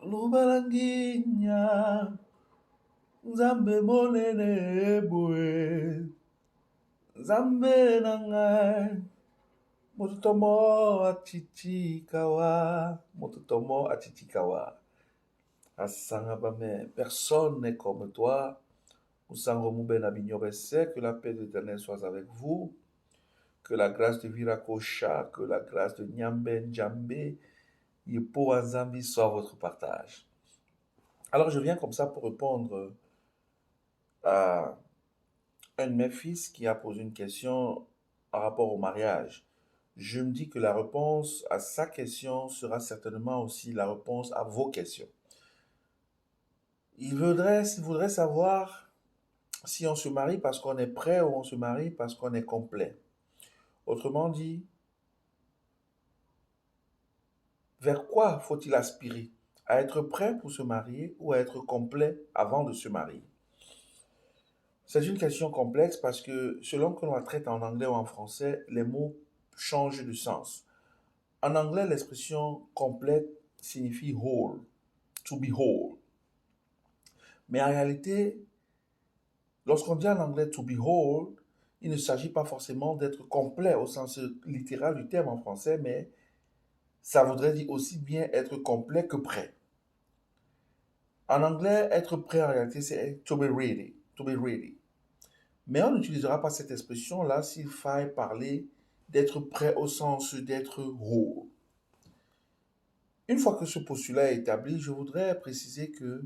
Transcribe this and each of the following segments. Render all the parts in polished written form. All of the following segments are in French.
Lubalanginya, Nzambe monene boe, Nzambe nangai, Motutomo Achichikawa, Motutomo Achichikawa. Asangabame, personne n'est comme toi. Usangomu Abignorese, que la paix de l'Éternel soit avec vous, que la grâce de Virakosha, que la grâce de Nyambe Njambe, Yepo Anzambi soit votre partage. Alors je viens comme ça pour répondre à un de mes fils qui a posé une question en rapport au mariage. Je me dis que la réponse à sa question sera certainement aussi la réponse à vos questions. Il voudrait savoir si on se marie parce qu'on est prêt ou on se marie parce qu'on est complet. Autrement dit, vers quoi faut-il aspirer? À être prêt pour se marier ou à être complet avant de se marier? C'est une question complexe parce que selon que l'on la traite en anglais ou en français, les mots changent de sens. En anglais, l'expression complète signifie whole, to be whole. Mais en réalité, lorsqu'on dit en anglais to be whole, il ne s'agit pas forcément d'être complet au sens littéral du terme en français, mais ça voudrait dire aussi bien être complet que prêt. En anglais, être prêt en réalité, c'est to be ready, to be ready. Mais on n'utilisera pas cette expression-là s'il faille parler d'être prêt au sens d'être whole. Une fois que ce postulat est établi, je voudrais préciser que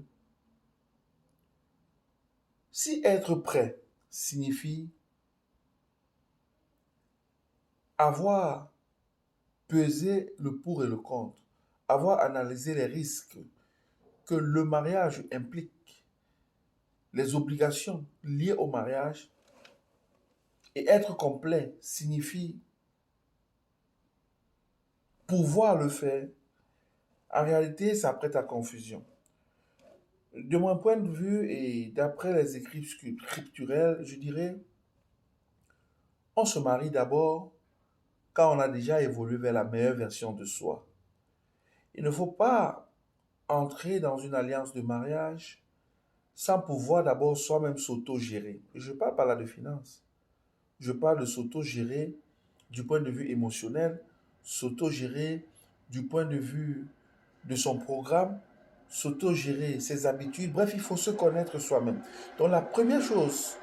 si être prêt signifie avoir pesé le pour et le contre, avoir analysé les risques que le mariage implique, les obligations liées au mariage, et être complet signifie pouvoir le faire, en réalité, ça prête à confusion. De mon point de vue et d'après les écrits scripturels, je dirais, on se marie d'abord quand on a déjà évolué vers la meilleure version de soi. Il ne faut pas entrer dans une alliance de mariage sans pouvoir d'abord soi-même s'auto-gérer. Je parle pas là de finances. Je parle de s'auto-gérer du point de vue émotionnel, s'auto-gérer du point de vue de son programme, s'auto-gérer ses habitudes. Bref, il faut se connaître soi-même. Donc la première chose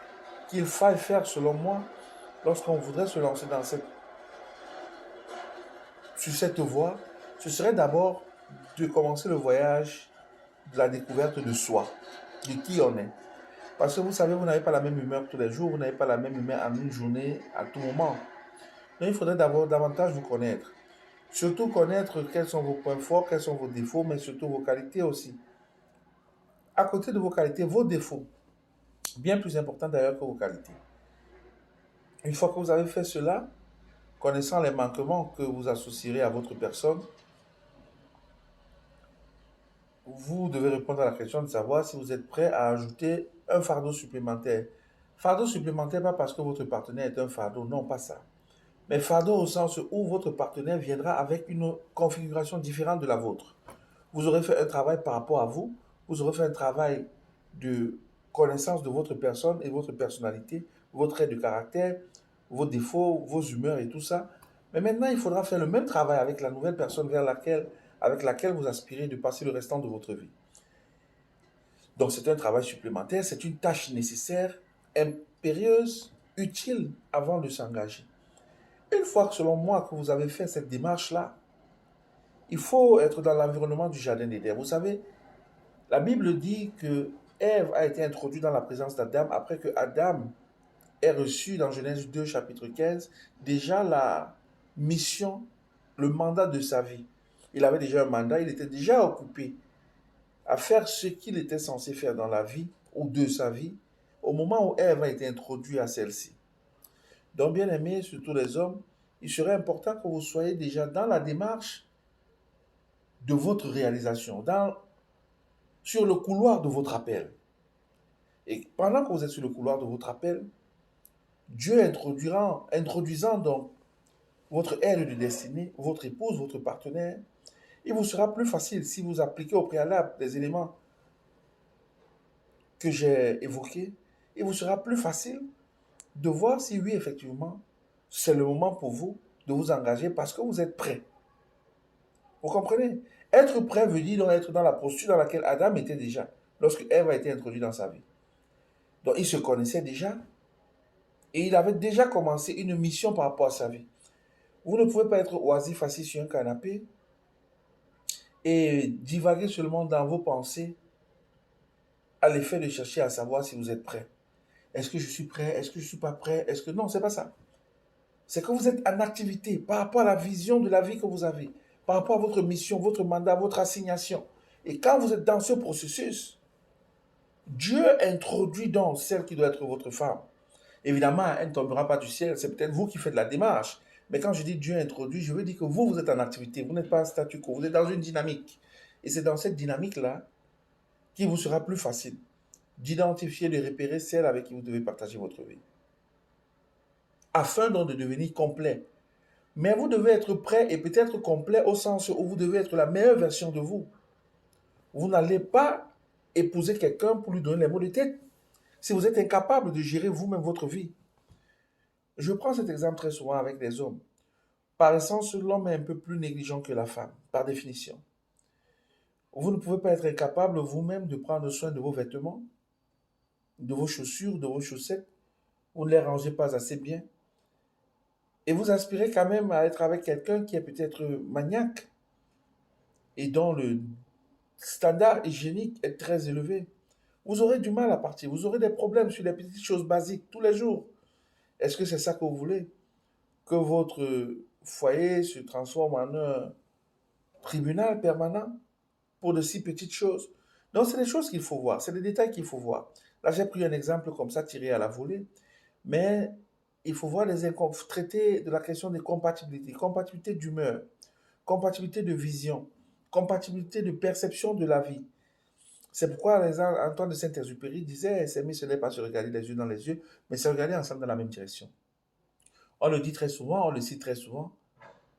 qu'il faille faire selon moi, lorsqu'on voudrait se lancer sur cette voie, ce serait d'abord de commencer le voyage de la découverte de soi, de qui on est. Parce que vous savez, vous n'avez pas la même humeur tous les jours, vous n'avez pas la même humeur en une journée, à tout moment. Donc il faudrait d'abord davantage vous connaître. Surtout connaître quels sont vos points forts, quels sont vos défauts, mais surtout vos qualités aussi. À côté de vos qualités, vos défauts. Bien plus important d'ailleurs que vos qualités. Une fois que vous avez fait cela, connaissant les manquements que vous associerez à votre personne, vous devez répondre à la question de savoir si vous êtes prêt à ajouter un fardeau supplémentaire. Fardeau supplémentaire, pas parce que votre partenaire est un fardeau, non, pas ça. Mais fardeau au sens où votre partenaire viendra avec une configuration différente de la vôtre. Vous aurez fait un travail par rapport à vous, vous aurez fait un travail de connaissance de votre personne et votre personnalité, vos traits de caractère, vos défauts, vos humeurs et tout ça. Mais maintenant, il faudra faire le même travail avec la nouvelle personne avec laquelle vous aspirez de passer le restant de votre vie. Donc c'est un travail supplémentaire, c'est une tâche nécessaire, impérieuse, utile avant de s'engager. Une fois que, selon moi, que vous avez fait cette démarche-là, il faut être dans l'environnement du jardin d'Éden. Vous savez, la Bible dit que Ève a été introduite dans la présence d'Adam après que Adam ait reçu dans Genèse 2, chapitre 15, déjà la mission, le mandat de sa vie. Il avait déjà un mandat, il était déjà occupé à faire ce qu'il était censé faire dans la vie ou de sa vie au moment où Ève a été introduite à celle-ci. Donc, bien aimés, surtout les hommes, il serait important que vous soyez déjà dans la démarche de votre réalisation, sur le couloir de votre appel. Et pendant que vous êtes sur le couloir de votre appel, Dieu introduisant donc votre aide de destinée, votre épouse, votre partenaire, il vous sera plus facile si vous appliquez au préalable les éléments que j'ai évoqués. Il vous sera plus facile de voir si oui, effectivement, c'est le moment pour vous de vous engager parce que vous êtes prêt. Vous comprenez? Être prêt veut dire donc être dans la posture dans laquelle Adam était déjà lorsque Ève a été introduite dans sa vie. Donc il se connaissait déjà et il avait déjà commencé une mission par rapport à sa vie. Vous ne pouvez pas être oisif assis sur un canapé et divaguer seulement dans vos pensées à l'effet de chercher à savoir si vous êtes prêt. Est-ce que je suis prêt? Est-ce que je ne suis pas prêt? Est-ce que... Non, c'est pas ça. C'est que vous êtes en activité par rapport à la vision de la vie que vous avez, par rapport à votre mission, votre mandat, votre assignation. Et quand vous êtes dans ce processus, Dieu introduit donc celle qui doit être votre femme. Évidemment, elle ne tombera pas du ciel, c'est peut-être vous qui faites la démarche. Mais quand je dis Dieu introduit, je veux dire que vous, vous êtes en activité, vous n'êtes pas en statu quo, vous êtes dans une dynamique. Et c'est dans cette dynamique-là qu'il vous sera plus facile d'identifier, de repérer celle avec qui vous devez partager votre vie. Afin donc de devenir complet. Mais vous devez être prêt et peut-être complet au sens où vous devez être la meilleure version de vous. Vous n'allez pas épouser quelqu'un pour lui donner les mots de tête si vous êtes incapable de gérer vous-même votre vie. Je prends cet exemple très souvent avec les hommes. Par essence, l'homme est un peu plus négligent que la femme, par définition. Vous ne pouvez pas être incapable vous-même de prendre soin de vos vêtements, de vos chaussures, de vos chaussettes. Vous ne les rangez pas assez bien. Et vous aspirez quand même à être avec quelqu'un qui est peut-être maniaque et dont le standard hygiénique est très élevé. Vous aurez du mal à partir. Vous aurez des problèmes sur les petites choses basiques tous les jours. Est-ce que c'est ça que vous voulez? Que votre foyer se transforme en un tribunal permanent pour de si petites choses? Donc, c'est des choses qu'il faut voir. C'est des détails qu'il faut voir. Là, j'ai pris un exemple comme ça tiré à la volée. Mais il faut voir traiter de la question des compatibilités. Compatibilité d'humeur, compatibilité de vision, compatibilité de perception de la vie. C'est pourquoi Antoine de Saint-Exupéry disait, s'aimer, ce n'est pas se regarder les yeux dans les yeux, mais se regarder ensemble dans la même direction. On le dit très souvent, on le cite très souvent,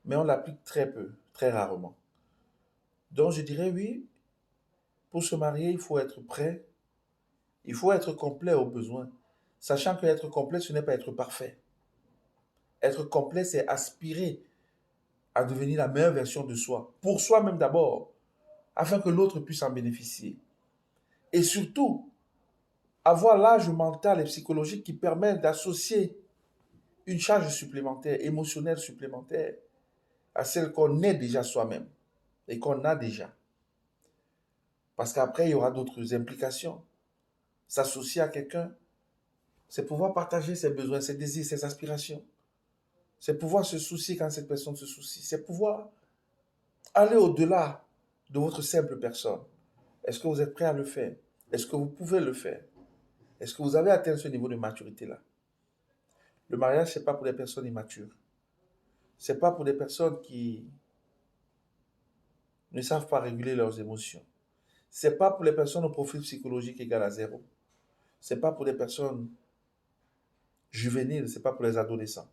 mais on l'applique très peu, très rarement. Donc je dirais oui, pour se marier, il faut être prêt, il faut être complet aux besoins, sachant que être complet, ce n'est pas être parfait. Être complet, c'est aspirer à devenir la meilleure version de soi, pour soi-même d'abord, afin que l'autre puisse en bénéficier. Et surtout, avoir l'âge mental et psychologique qui permet d'associer une charge supplémentaire, émotionnelle supplémentaire, à celle qu'on est déjà soi-même et qu'on a déjà. Parce qu'après, il y aura d'autres implications. S'associer à quelqu'un, c'est pouvoir partager ses besoins, ses désirs, ses aspirations. C'est pouvoir se soucier quand cette personne se soucie. C'est pouvoir aller au-delà de votre simple personne. Est-ce que vous êtes prêt à le faire? Est-ce que vous pouvez le faire? Est-ce que vous avez atteint ce niveau de maturité-là? Le mariage, ce n'est pas pour les personnes immatures. Ce n'est pas pour des personnes qui ne savent pas réguler leurs émotions. Ce n'est pas pour les personnes au profil psychologique égal à zéro. Ce n'est pas pour les personnes juvéniles, ce n'est pas pour les adolescents.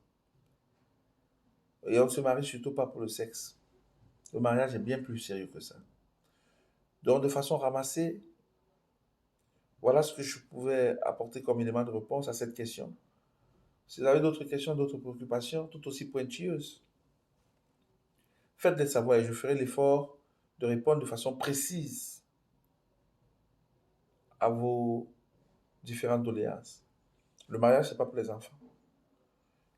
Et on ne se marie surtout pas pour le sexe. Le mariage est bien plus sérieux que ça. Donc, de façon ramassée, voilà ce que je pouvais apporter comme élément de réponse à cette question. Si vous avez d'autres questions, d'autres préoccupations, tout aussi pointilleuses, faites-les savoir et je ferai l'effort de répondre de façon précise à vos différentes doléances. Le mariage, ce n'est pas pour les enfants.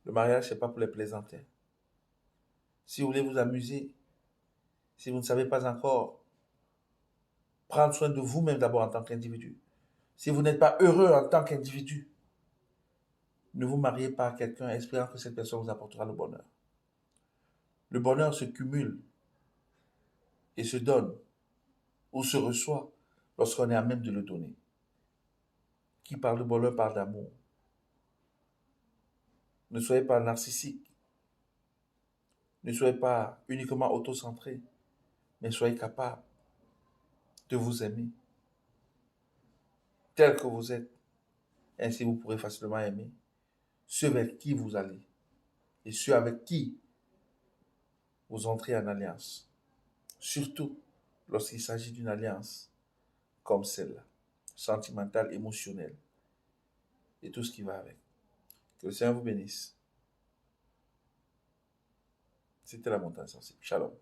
Le mariage, ce n'est pas pour les plaisantins. Si vous voulez vous amuser, si vous ne savez pas encore prendre soin de vous-même d'abord en tant qu'individu, si vous n'êtes pas heureux en tant qu'individu, ne vous mariez pas à quelqu'un espérant que cette personne vous apportera le bonheur. Le bonheur se cumule et se donne ou se reçoit lorsqu'on est à même de le donner. Qui parle de bonheur parle d'amour. Ne soyez pas narcissique. Ne soyez pas uniquement autocentré, mais soyez capable de vous aimer tel que vous êtes. Ainsi, vous pourrez facilement aimer ceux avec qui vous allez et ceux avec qui vous entrez en alliance. Surtout lorsqu'il s'agit d'une alliance comme celle-là, sentimentale, émotionnelle et tout ce qui va avec. Que le Seigneur vous bénisse. C'était la montagne sensible. Shalom.